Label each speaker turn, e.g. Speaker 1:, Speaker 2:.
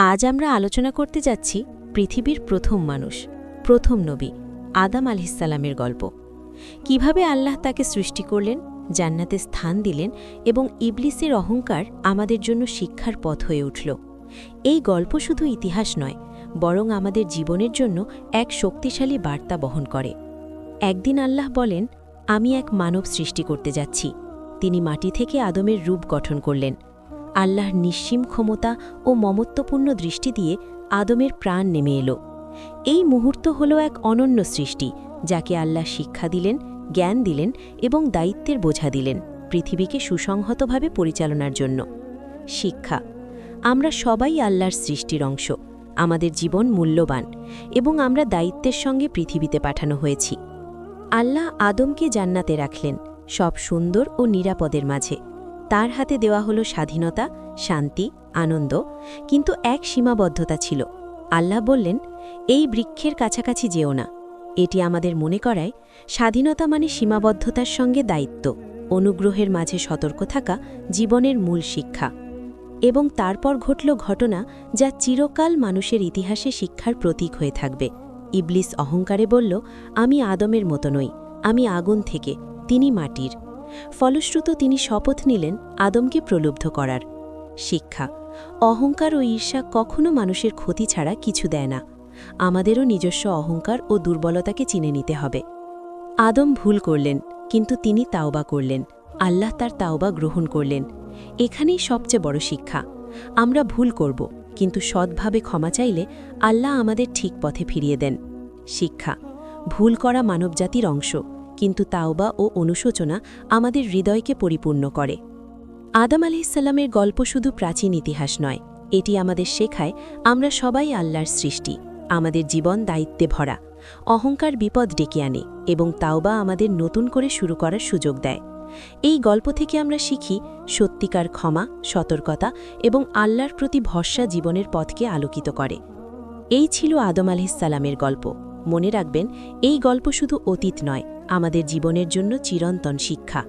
Speaker 1: আজ আমরা আলোচনা করতে যাচ্ছি পৃথিবীর প্রথম মানুষ, প্রথম নবী আদম আলাইহিসসালামের গল্প। কিভাবে আল্লাহ তাকে সৃষ্টি করলেন, জান্নাতে স্থান দিলেন এবং ইবলিসের অহংকার আমাদের জন্য শিক্ষার পথ হয়ে উঠল। এই গল্প শুধু ইতিহাস নয়, বরং আমাদের জীবনের জন্য এক শক্তিশালী বার্তা বহন করে। একদিন আল্লাহ বলেন, আমি এক মানব সৃষ্টি করতে যাচ্ছি। তিনি মাটি থেকে আদমের রূপ গঠন করলেন। আল্লাহর নিঃসীম ক্ষমতা ও মমত্বপূর্ণ দৃষ্টি দিয়ে আদমের প্রাণ নেমে এলো। এই মুহূর্ত হল এক অনন্য সৃষ্টি, যাকে আল্লাহ শিক্ষা দিলেন, জ্ঞান দিলেন এবং দায়িত্বের বোঝা দিলেন পৃথিবীকে সুসংহতভাবে পরিচালনার জন্য। শিক্ষা: আমরা সবাই আল্লাহর সৃষ্টির অংশ। আমাদের জীবন মূল্যবান এবং আমরা দায়িত্বের সঙ্গে পৃথিবীতে পাঠানো হয়েছি। আল্লাহ আদমকে জান্নাতে রাখলেন, সব সুন্দর ও নিরাপদের মাঝে। তার হাতে দেওয়া হলো স্বাধীনতা, শান্তি, আনন্দ, কিন্তু এক সীমাবদ্ধতা ছিল। আল্লাহ বললেন, এই বৃক্ষের কাছাকাছি যেও না। এটি আমাদের মনে করায় স্বাধীনতা মানে সীমাবদ্ধতার সঙ্গে দায়িত্ব, অনুগ্রহের মাঝে সতর্ক থাকা জীবনের মূল শিক্ষা। এবং তারপর ঘটল ঘটনা যা চিরকাল মানুষের ইতিহাসে শিক্ষার প্রতীক হয়ে থাকবে। ইবলিস অহংকারে বলল, আমি আদমের মতো নই, আমি আগুন থেকে, তিনি মাটির। ফলশ্রুত তিনি শপথ নিলেন আদমকে প্রলুব্ধ করার। শিক্ষা: অহংকার ও ঈর্ষা কখনো মানুষের ক্ষতি ছাড়া কিছু দেয় না। আমাদেরও নিজস্ব অহংকার ও দুর্বলতাকে চিনে নিতে হবে। আদম ভুল করলেন, কিন্তু তিনি তাওবা করলেন। আল্লাহ তার তাওবা গ্রহণ করলেন। এখানেই সবচেয়ে বড় শিক্ষা। আমরা ভুল করব, কিন্তু সৎভাবে ক্ষমা চাইলে আল্লাহ আমাদের ঠিক পথে ফিরিয়ে দেন। শিক্ষা: ভুল করা মানবজাতির অংশ, কিন্তু তাওবা ও অনুশোচনা আমাদের হৃদয়কে পরিপূর্ণ করে। আদম আলাইহিসসালামের গল্প শুধু প্রাচীন ইতিহাস নয়, এটি আমাদের শেখায় আমরা সবাই আল্লাহর সৃষ্টি। আমাদের জীবন দায়িত্বে ভরা। অহংকার বিপদ ডেকে আনে এবং তাওবা আমাদের নতুন করে শুরু করার সুযোগ দেয়। এই গল্প থেকে আমরা শিখি, সত্যিকার ক্ষমা, সতর্কতা এবং আল্লাহর প্রতি ভরসা জীবনের পথকে আলোকিত করে। এই ছিল আদম আলাইহিসসালামের গল্প। মনে রাখবেন, এই গল্প শুধু অতীত নয়, আমাদের জীবনের জন্য চিরন্তন শিক্ষা।